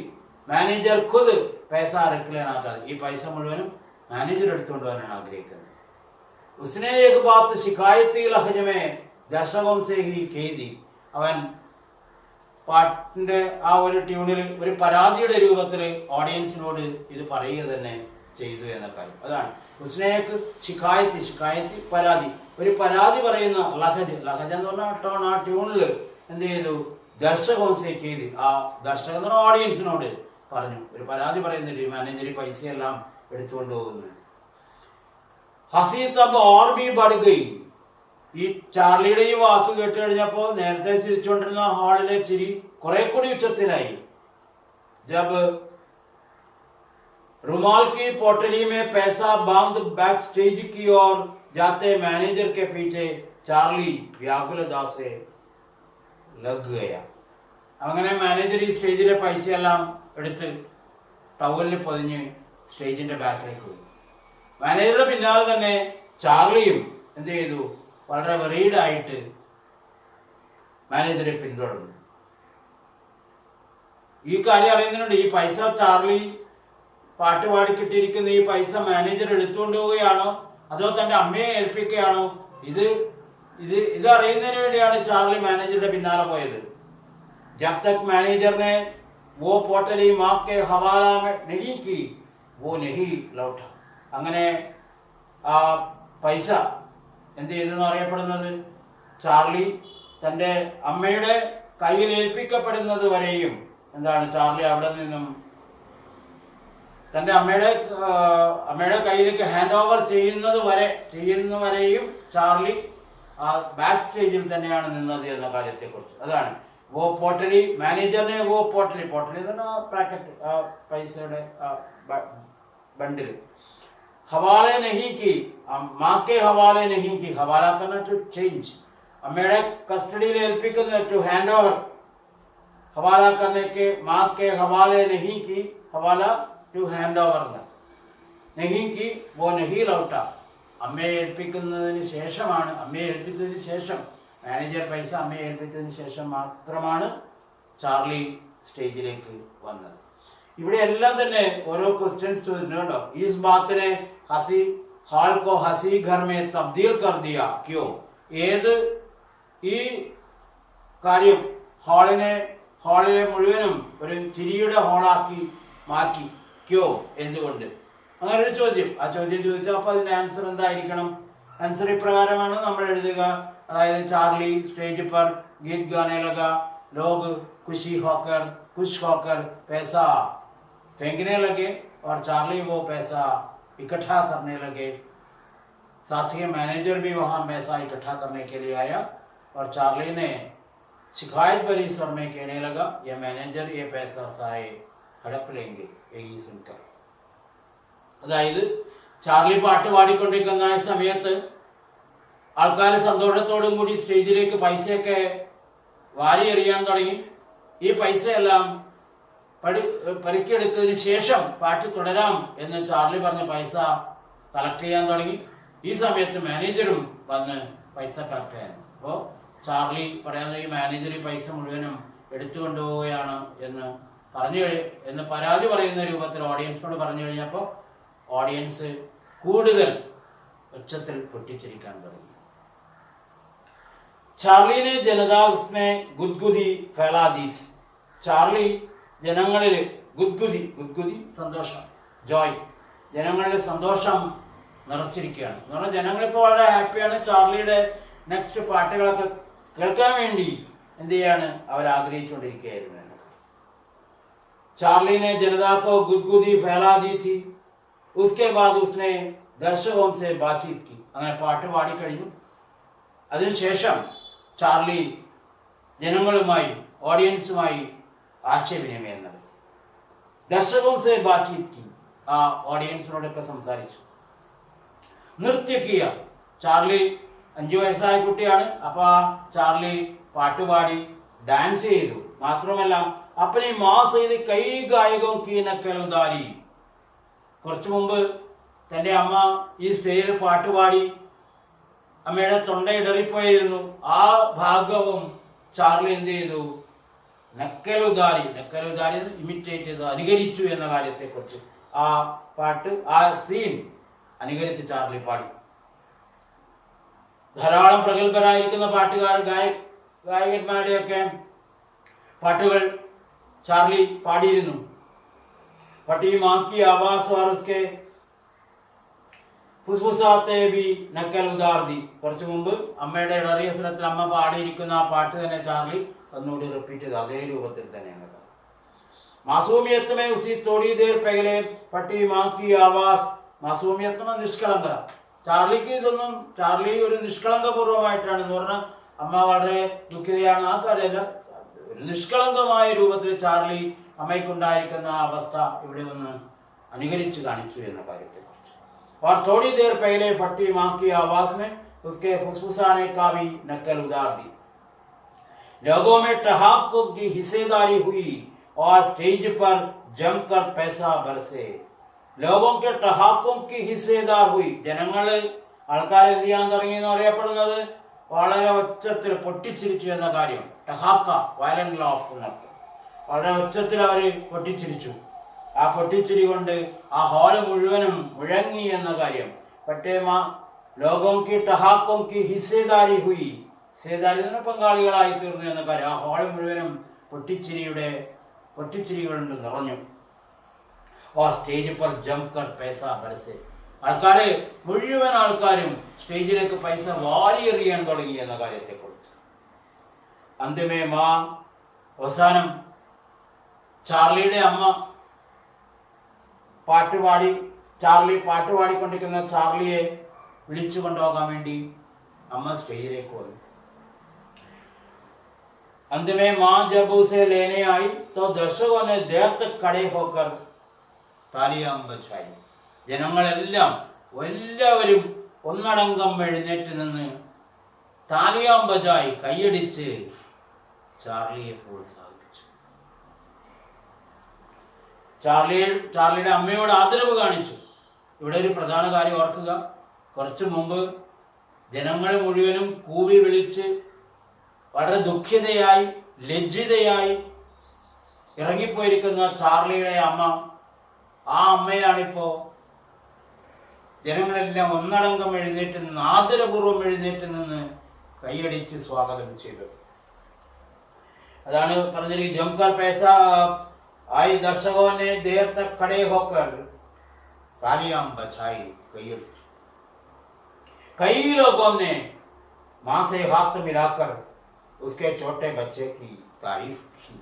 മാനേജർ ഖുദ് പൈസ रख लेना चाहता, ഈ പൈസ മുഴുവനും മാനേജർ എടുത്തുകൊണ്ട് പോകാനാണ് ആഗ്രഹിക്കുന്നത്. उसने एक बात शिकायती लहजे में दर्शकों से ही कह दी. അവൻ പാട്ടിന്റെ ആ ഒരു ട്യൂണിൽ ഒരു പരാതിയുടെ രൂപത്തിൽ ഓഡിയൻസിനോട് ഇത് പറയുക തന്നെ ചെയ്തു എന്ന കാര്യം. അതാണ് ഉസ്നേക്ക് ശിക്കായത്തി പരാതി, ഒരു പരാതി പറയുന്ന ലഹജ് എന്ന് പറഞ്ഞാൽ ടോൺ, ആ ട്യൂണിൽ എന്ത് ചെയ്തു, ദർശകോൻസേക്ക് ചെയ്ത്, ആ ദർശക ഓഡിയൻസിനോട് പറഞ്ഞു, ഒരു പരാതി പറയുന്നുണ്ട്, മാനേജർ പൈസയെല്ലാം എടുത്തുകൊണ്ട് പോകുന്നു. ഹസി തബ് ഓർ ബി ബഡ്ഗൈ. ഈ ചാർലിയുടെ ഈ വാക്ക് കേട്ട് കഴിഞ്ഞപ്പോൾ നേരത്തെ ചിരിച്ചുകൊണ്ടിരുന്ന ഹാളിലെ ചിരി കുറെ കൂടി ഉച്ചത്തിലായി. ജബ് रुमाल की पोटली में पैसा बांध बैक स्टेज की ओर जाते मैनेजर के पीछे चार्ली व्याकुलता से लग गया. അങ്ങനെ മാനേജർ ഈ സ്റ്റേജിലെ പൈസയെല്ലാം എടുത്ത് ടവലിൽ പൊതിഞ്ഞ് സ്റ്റേജിന്റെ ബാക്കിലേക്ക് പോയി. മാനേജറുടെ പിന്നാലെ തന്നെ ചാർലിയും എന്ത് ചെയ്തു, വളരെ വെറീഡായിട്ട് മാനേജറെ പിന്തുടർന്നു. ഈ കാര്യം അറിയുന്നുണ്ട്, ഈ പൈസ ചാർലി പാട്ട് പാടി കിട്ടിയിരിക്കുന്ന ഈ പൈസ മാനേജർ എടുത്തുകൊണ്ട് പോവുകയാണോ അതോ തന്റെ അമ്മയെ ഏൽപ്പിക്കുകയാണോ, ഇത് അറിയുന്നതിന് വേണ്ടിയാണ് ചാർലി മാനേജറുടെ പിന്നാലെ പോയത്. जब तक मैनेजर ने वो पोटली माँ के हवाला में नहीं की वो नहीं लौटा. അങ്ങനെ ആ പൈസ എന്ത് ചെയ്തെന്ന് അറിയപ്പെടുന്നത് ചാർലി തൻ്റെ അമ്മയുടെ കയ്യിൽ ഏൽപ്പിക്കപ്പെടുന്നത് വരെയും എന്താണ് ചാർലി അവിടെ നിന്നും തൻ്റെ അമ്മയുടെ കയ്യിലേക്ക് ഹാൻഡ് ഓവർ ചെയ്യുന്നവരെയും ചാർലി ആ ബാക്ക് സ്റ്റേജിൽ തന്നെയാണ് നിന്നത് എന്ന കാര്യത്തെക്കുറിച്ച്. അതാണ് वो पोटली मैनेजर ने वो पोटली पैकेट पैसे बंडल हवाले नहीं की, माँ के हवाले नहीं की. हवाला करना टू चेंज, अम्मेड़े कस्टडी एल्पिക്കുന്ന टू हैंड ओवर. हवाला करने के माँ के हवाले नहीं की, हवाला टू हैंड ओवर नहीं की वो नहीं लौटा. അമ്മയെ ഏൽപ്പിക്കുന്നതിന് ശേഷമാണ്, അമ്മയെ ഏൽപ്പിച്ചതിന് ശേഷം മാനേജർ പൈസ അമ്മയെ ഏൽപ്പിച്ചതിന് ശേഷം മാത്രമാണ് ചാർലി സ്റ്റേജിലേക്ക് വന്നത്. ഇവിടെ എല്ലാം തന്നെ ഓരോ ക്വസ്റ്റ്യൻസ് ചോദിച്ചിട്ടുണ്ട് കേട്ടോ. Is ബാത്തിനെ ഹസി hall co ഹസി Ghar may തബ്ദീൽ കർ ദിയ ക്യോ. ഏത് ഈ കാര്യം ഹാളിലെ മുഴുവനും ഒരു ചിരിയുടെ ഹാളാക്കി മാറ്റി, ക്യോ എന്തുകൊണ്ട്, അങ്ങനെ ഒരു ചോദ്യം. ആ ചോദ്യം ചോദിച്ചാൽ അപ്പോൾ അതിന്റെ ആൻസർ എന്തായിരിക്കണം? ആൻസർ ഇപ്രകാരമാണ് നമ്മൾ എഴുതുക. അതായത് ചാർലി സ്റ്റേज पर गीत गाने लगा, लोग खुश होकर पैसा फेंकने लगे और चार्ली वो पैसा इकट्ठा करने लगे. साथ ही मैनेजर भी वहाँ पैसा इकट्ठा करने के लिए आया और चार्ली ने शिकायत भरी स्वर में कहने लगा, ये मैनेजर ये पैसा सारे हड़प लेंगे. यही सुनकर അതായത് ചാർലി പാട്ട് പാടിക്കൊണ്ടിരിക്കുന്ന ആ സമയത്ത് ആൾക്കാർ സന്തോഷത്തോടും കൂടി സ്റ്റേജിലേക്ക് പൈസയൊക്കെ വാരി എറിയാൻ തുടങ്ങി. ഈ പൈസയെല്ലാം പെറുക്കിയെടുത്തതിന് ശേഷം പാട്ട് തുടരാം എന്ന് ചാർലി പറഞ്ഞ് പൈസ കളക്ട് ചെയ്യാൻ തുടങ്ങി. ഈ സമയത്ത് മാനേജറും വന്ന് പൈസ കളക്ട് ചെയ്യാൻ. അപ്പോൾ ചാർലി പറയാൻ ഈ മാനേജർ ഈ പൈസ മുഴുവനും എടുത്തുകൊണ്ടുപോവുകയാണ് എന്ന് പരാതി പറയുന്ന രൂപത്തിൽ ഓഡിയൻസിനോട് പറഞ്ഞു കഴിഞ്ഞപ്പോൾ ഓഡിയൻസ് കൂടുതൽ ഉച്ചത്തിൽ പൊട്ടിച്ചിരിക്കാൻ തുടങ്ങി. ചാർലി ने जनता उसमें गुदगुदी फैला दी थी. ചാർലി ജനങ്ങളിൽ ഗുദ്ഗുദി സന്തോഷം, ജോയ്, ജനങ്ങളിൽ സന്തോഷം നിറച്ചിരിക്കുകയാണ് എന്ന് പറഞ്ഞാൽ ജനങ്ങളിപ്പോൾ വളരെ ഹാപ്പിയാണ്. ചാർലിയുടെ നെക്സ്റ്റ് പാട്ടുകളൊക്കെ കേൾക്കാൻ വേണ്ടി എന്ത് ചെയ്യാണ് അവർ ആഗ്രഹിച്ചുകൊണ്ടിരിക്കുകയായിരുന്നു. चार्ली ने जनता को गुदगुदी फैला दी थी. उसके बाद उसने दर्शकों से बातचीत की. അങ്ങനെ പാട്ട് പാടിക്കഴിഞ്ഞു. അതിനുശേഷം ചാർലി ജനങ്ങളുമായി ഓഡിയൻസുമായി ആശയവിനിമയം നടത്തി. ദർശകോं से बातचीत की, ആ ഓഡിയൻസിനോടൊക്കെ സംസാരിച്ചു. നൃത്യക്കിയ, ചാർലി 5 വയസ്സായ കുട്ടിയാണ്. അപ്പോൾ ചാർലി പാട്ടുപാടി ഡാൻസ് ചെയ്തു. മാത്രമല്ല अपनी माँ से कई गायकों की नकल उतारी. കുറച്ചു മുമ്പ് തൻ്റെ അമ്മ ഈ സ്റ്റേജിൽ പാട്ടുപാടി അമ്മയുടെ തൊണ്ട ഇടറിപ്പോയിരുന്നു. ആ ഭാഗവും ചാർലി എന്ത് ചെയ്തു? നക്കലുദാരി ഇമിറ്റേറ്റ് ചെയ്ത് അനുകരിച്ചു എന്ന കാര്യത്തെക്കുറിച്ച് ആ പാട്ട്, ആ സീൻ അനുകരിച്ച് ചാർലി പാടി. ധാരാളം പ്രഗത്ഭരായിരിക്കുന്ന ഗായകന്മാരുടെയൊക്കെ പാട്ടുകൾ ചാർലി പാടിയിരുന്നു. പട്ടി മാക്കി ആവാസ് और उसके ഫുസ്ഫുസാത്തെ ബി നക്കൽ ഉദാർദി. കുറച്ചു മുമ്പ് അമ്മയുടെ ഇടറിയ സ്വരത്തിൽ അമ്മ പാടിയിരിക്കുന്ന ആ പാട്ട് തന്നെ ചാർലി ഒന്നുകൂടി റിപ്പീറ്റ് ചെയ്തു. അതേ രൂപത്തിൽ തന്നെയാണ്. मासूमियत में उसी थोड़ी देर पहले फटी माँ की आवाज. മാസൂമിയത്ത് നിഷ്കളങ്കത. ചാർലിക്ക് ഇതൊന്നും, ചാർലി ഒരു നിഷ്കളങ്കപൂർവമായിട്ടാണ് എന്ന് പറഞ്ഞാൽ അമ്മ വളരെ ദുഃഖിതയാണ്, ആ കാര്യമല്ല, ഒരു നിഷ്കളങ്കമായ രൂപത്തിൽ ചാർലി അമ്മയ്ക്കുണ്ടായിരിക്കുന്ന ആ അവസ്ഥ ഇവിടെ ഒന്ന് അനുകരിച്ച് കാണിച്ചു എന്ന കാര്യത്തെക്കുറിച്ച്. और थोड़ी देर पहले फटी माँ की आवाज में उसके फुसफुसाने का भी नकल उतार दी. लोगों में ठहाकुम की हिस्सेदारी हुई और स्टेज पर जमकर पैसा बरसे. ലോകം കെ ടഹാക്കും കി ഹിസ്സേദാർ ഹുയി. ജനങ്ങൾ, ആൾക്കാർ എന്ത് ചെയ്യാൻ തുടങ്ങി എന്ന് അറിയപ്പെടുന്നത് വളരെ ഒച്ചത്തിൽ പൊട്ടിച്ചിരിച്ചു എന്ന കാര്യം. ടഹാക്ക വയലന്റ് ലാഫ് എന്നർത്ഥം. വളരെ ഒച്ചത്തിൽ അവർ പൊട്ടിച്ചിരിച്ചു. ആ പൊട്ടിച്ചിരി കൊണ്ട് ആ ഹാള് മുഴുവനും മുഴങ്ങി എന്ന കാര്യം. പട്ടേമ ലോകം കി ടഹാക്കും കി ഹിസ്സേദാരി ഹുയി. ഹിസ്സേദാരി പങ്കാളികളായി തീർന്നു എന്ന കാര്യം. ആ ഹാള് മുഴുവനും പൊട്ടിച്ചിരി കൊണ്ട് നിറഞ്ഞു. और സ്റ്റേജ് पर जमकर पैसा बरसे. ആൾക്കാര് മുഴുവൻ ആൾക്കാരും സ്റ്റേജിലേക്ക് പൈസ വാരിയെറിയാൻ തുടങ്ങി എന്ന കാര്യത്തെക്കുറിച്ച്. അന്തിമേ മാ, അവസാനം ചാർലിയുടെ അമ്മ പാട്ടുപാടി, ചാർലി പാട്ടുപാടിക്കൊണ്ടിരിക്കുന്ന ചാർലിയെ വിളിച്ചു കൊണ്ടുപോകാൻ വേണ്ടി അമ്മ സ്റ്റേജിലേക്ക് വന്നു. अंत में माँ जब उसे लेने आई तो दर्शकों ने देर तक खड़े होकर താലിയാം ബജായി. ജനങ്ങളെല്ലാം എല്ലാവരും ഒന്നടങ്കം എഴുന്നേറ്റ് നിന്ന് താലിയാം ബജായി കൈയടിച്ച് ചാർലിയെ പ്രോത്സാഹിപ്പിച്ചു. ചാർലിയുടെ അമ്മയോട് ആദരവ് കാണിച്ചു. ഇവിടെ ഒരു പ്രധാന കാര്യം ഓർക്കുക. കുറച്ചു മുമ്പ് ജനങ്ങൾ മുഴുവനും കൂവി വിളിച്ച് വളരെ ദുഃഖിതയായി ലജ്ജിതയായി ഇറങ്ങിപ്പോയിരിക്കുന്ന ചാർലിയുടെ അമ്മ, ആ അമ്മയാണിപ്പോ ജനങ്ങളെല്ലാം ഒന്നടങ്കം എഴുന്നേറ്റ് നിന്ന്, ആദരപൂർവ്വം എഴുന്നേറ്റ് നിന്ന് കൈയടിച്ച് സ്വാഗതം ചെയ്തത്. അതാണ് പറഞ്ഞിരിക്കുന്നത്. ജംകർ പൈസ ആയി ദർശകോനെ ദേർ തക് ഖടേ ഹോക്കർ താലിയാം ബജായി, കൈയടിച്ചു. कई लोगों ने मां से हाथ मिलाकर उसके छोटे बच्चे की तारीफ की.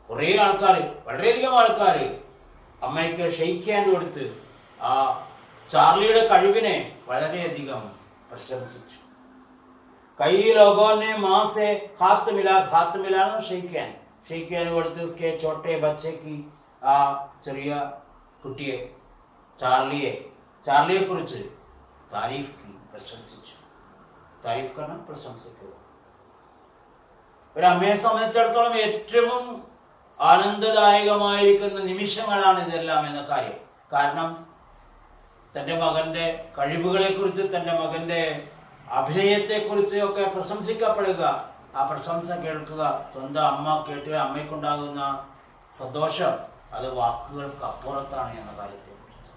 കുറേ ആൾക്കാർ, വളരെയധികം ആൾക്കാർ അമ്മയ്ക്ക് ഷെയ്ക്ക് ഹാൻഡ് കൊടുത്ത് ആ ചാർലിയുടെ കഴിവിനെ വളരെയധികം പ്രശംസിച്ചു. കൈ ലോഗോനെ മാ സെ ഹാത്ത് മിലാണ് ഷെയ്ക്ക് ഹാൻഡ് കൊടുത്ത് ഉസ്കെ ചോട്ടെ ബച്ചയ്ക്ക്, ആ ചെറിയ കുട്ടിയെ ചാർലിയെ കുറിച്ച് താരീഫ് की, പ്രശംസിച്ചു. താരീഫ് കാരണം പ്രശംസിക്കുക. ഒരു അമ്മയെ സംബന്ധിച്ചിടത്തോളം ഏറ്റവും ആനന്ദദായകമായിരിക്കുന്ന നിമിഷങ്ങളാണ് ഇതെല്ലാം എന്ന കാര്യം. കാരണം തൻ്റെ മകൻ്റെ കഴിവുകളെ കുറിച്ച്, തൻ്റെ മകൻ്റെ അഭിനയത്തെക്കുറിച്ച് ഒക്കെ പ്രശംസിക്കപ്പെടുക, ആ പ്രശംസ കേൾക്കുക, സ്വന്തം അമ്മ കേട്ട് അമ്മയ്ക്കുണ്ടാകുന്ന സന്തോഷം അത് വാക്കുകൾക്ക് അപ്പുറത്താണ് എന്ന കാര്യത്തെക്കുറിച്ച്.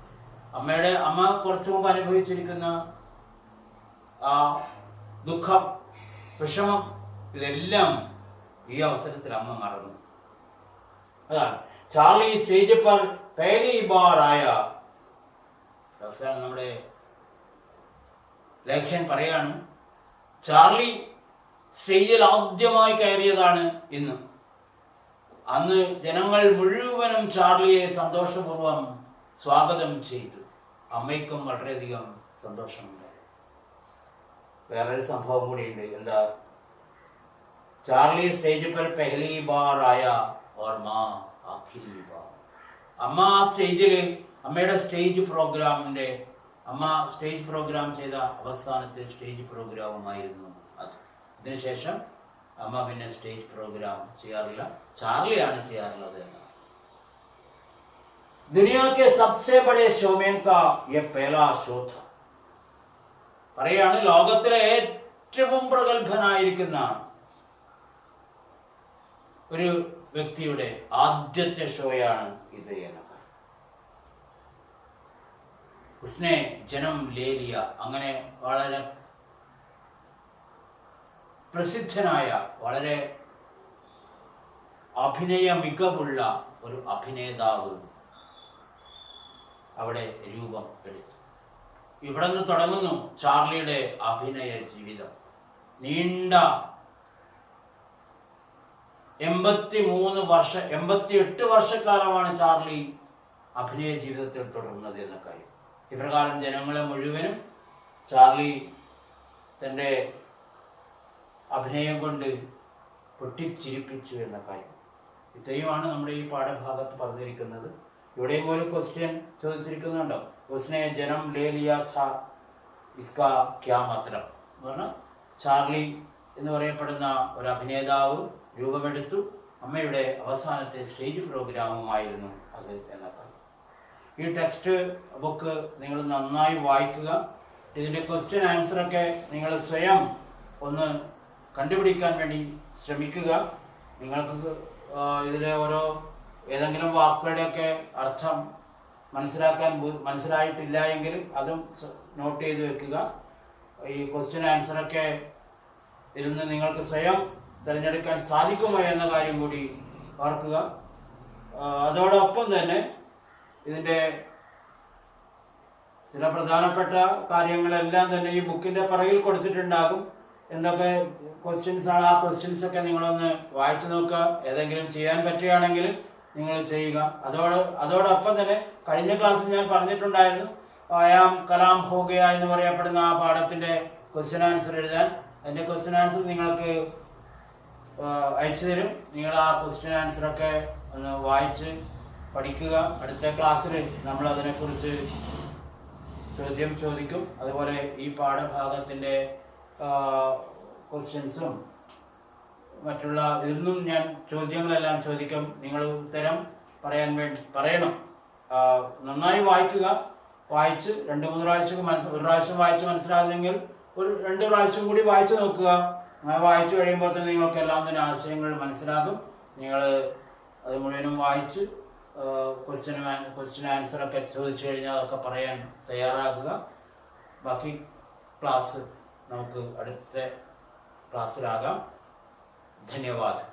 അമ്മ കുറച്ചു മുമ്പ് അനുഭവിച്ചിരിക്കുന്ന ആ ദുഃഖം, വിഷമം, ഇതെല്ലാം ഈ അവസരത്തിൽ അമ്മ മറന്നു. അതാണ് ചാർലി സ്റ്റേജ് पर पहली बार आया. അവസാനം നമ്മുടെ ലേഖകൻ പറയാണ്, ചാർലി സ്റ്റേജിൽ ആദ്യമായി കയറിയതാണ് ഇന്ന്. അന്ന് ജനങ്ങൾ മുഴുവനും ചാർലിയെ സന്തോഷപൂർവ്വം സ്വാഗതം ചെയ്തു. അമ്മയ്ക്കും വളരെയധികം സന്തോഷമുണ്ടായി. വേറൊരു സംഭവം കൂടിയുണ്ട്. എന്താ? ചാർലി സ്റ്റേജ് पर पहली बार आया और माँ आखिरी बार. അമ്മ ആ സ്റ്റേജിൽ, അമ്മയുടെ സ്റ്റേജ് പ്രോഗ്രാമിൻ്റെ, അമ്മ സ്റ്റേജ് പ്രോഗ്രാം ചെയ്ത അവസാനത്തെ സ്റ്റേജ് പ്രോഗ്രാമുമായിരുന്നു അത്. ഇതിനുശേഷം അമ്മ പിന്നെ സ്റ്റേജ് പ്രോഗ്രാം ചെയ്യാറില്ല, ചാർലിയാണ് ചെയ്യാറുള്ളത് എന്നാണ്. दुनिया के सबसे बड़े शोमैन का ये पहला शो था. പറയാണ്, ലോകത്തിലെ ഏറ്റവും പ്രഗത്ഭനായിരിക്കുന്ന ഒരു വ്യക്തിയുടെ ആദ്യത്തെ ഷോയാണ് ഇത് എന്നൊക്കെ. ഉസ്നെ ജനം ലേലിയ. അങ്ങനെ വളരെ പ്രസിദ്ധനായ, വളരെ അഭിനയ മികവുള്ള ഒരു അഭിനേതാവ് അവിടെ രൂപം എടുത്തു. ഇവിടെ നിന്ന് തുടങ്ങുന്നു ചാർലിയുടെ അഭിനയ ജീവിതം. നീണ്ട 88 വർഷക്കാലമാണ് ചാർലി അഭിനയ ജീവിതത്തിൽ തുടർന്നത് എന്ന കാര്യം. ഇപ്രകാരം ജനങ്ങളെ മുഴുവനും ചാർലി തൻ്റെ അഭിനയം കൊണ്ട് പൊട്ടിച്ചിരിപ്പിച്ചു എന്ന കാര്യം. ഇത്രയുമാണ് നമ്മുടെ ഈ പാഠഭാഗത്ത് പറഞ്ഞിരിക്കുന്നത്. ഇവിടെയും ഒരു ക്വസ്റ്റ്യൻ ചോദിച്ചിരിക്കുന്നുണ്ടോ? ഉസ്നെ ജനം ലേ ലിയാ ഥാ ഇസ്കാ ക്യാ മത്ലബ് എന്ന് പറഞ്ഞാൽ ചാർലി എന്ന് പറയപ്പെടുന്ന ഒരു അഭിനേതാവ് രൂപമെടുത്തു. അമ്മയുടെ അവസാനത്തെ സ്റ്റേജ് പ്രോഗ്രാമുമായിരുന്നു അത് എന്ന കാര്യം. ഈ ടെക്സ്റ്റ് ബുക്ക് നിങ്ങൾ നന്നായി വായിക്കുക. ഇതിൻ്റെ ക്വസ്റ്റ്യൻ ആൻസറൊക്കെ നിങ്ങൾ സ്വയം ഒന്ന് കണ്ടുപിടിക്കാൻ വേണ്ടി ശ്രമിക്കുക. നിങ്ങൾക്ക് ഇതിലെ ഓരോ ഏതെങ്കിലും വാക്കുകളുടെയൊക്കെ അർത്ഥം മനസ്സിലായിട്ടില്ല എങ്കിൽ അതും നോട്ട് ചെയ്ത് വെക്കുക. ഈ ക്വസ്റ്റ്യൻ ആൻസറൊക്കെ ഇരുന്ന് നിങ്ങൾക്ക് സ്വയം തിരഞ്ഞെടുക്കാൻ സാധിക്കുമോ എന്ന കാര്യം കൂടി ഓർക്കുക. അതോടൊപ്പം തന്നെ ഇതിൻ്റെ ചില പ്രധാനപ്പെട്ട കാര്യങ്ങളെല്ലാം തന്നെ ഈ ബുക്കിൻ്റെ പുറകിൽ കൊടുത്തിട്ടുണ്ടാകും. എന്തൊക്കെ ക്വസ്റ്റ്യൻസ് ആണ്, ആ ക്വസ്റ്റ്യൻസൊക്കെ നിങ്ങളൊന്ന് വായിച്ചു നോക്കുക. ഏതെങ്കിലും ചെയ്യാൻ പറ്റുകയാണെങ്കിൽ നിങ്ങൾ ചെയ്യുക. അതോടൊപ്പം തന്നെ കഴിഞ്ഞ ക്ലാസ്സിൽ ഞാൻ പറഞ്ഞിട്ടുണ്ടായിരുന്നു, ആയാം കലാം ഹോഗയ എന്ന് പറയപ്പെടുന്ന ആ പാഠത്തിൻ്റെ ക്വസ്റ്റ്യൻ ആൻസർ എഴുതാൻ. അതിൻ്റെ ക്വസ്റ്റ്യൻ ആൻസർ നിങ്ങൾക്ക് അയച്ചു തരും. നിങ്ങൾ ആ ക്വസ്റ്റ്യൻ ആൻസറൊക്കെ ഒന്ന് വായിച്ച് പഠിക്കുക. അടുത്ത ക്ലാസ്സിൽ നമ്മൾ അതിനെക്കുറിച്ച് ചോദ്യം ചോദിക്കും. അതുപോലെ ഈ പാഠഭാഗത്തിൻ്റെ ക്വസ്റ്റ്യൻസും മറ്റുള്ള ഇതിൽ ഞാൻ ചോദ്യങ്ങളെല്ലാം ചോദിക്കും. നിങ്ങൾ ഉത്തരം പറയണം. നന്നായി വായിക്കുക. വായിച്ച് 2-3 പ്രാവശ്യം ഒരു പ്രാവശ്യം വായിച്ച് മനസ്സിലാകുന്നെങ്കിൽ ഒരു 2 പ്രാവശ്യം കൂടി വായിച്ച് നോക്കുക. അങ്ങനെ വായിച്ചു കഴിയുമ്പോൾ തന്നെ നിങ്ങൾക്ക് എല്ലാം തന്നെ ആശയങ്ങൾ മനസ്സിലാകും. നിങ്ങൾ അത് മുഴുവനും വായിച്ച് ക്വസ്റ്റ്യൻ ആൻസറൊക്കെ ചോദിച്ചു കഴിഞ്ഞാൽ അതൊക്കെ പറയാൻ തയ്യാറാക്കുക. ബാക്കി ക്ലാസ് നമുക്ക് അടുത്ത ക്ലാസ്സിലാകാം. ധന്യവാദം.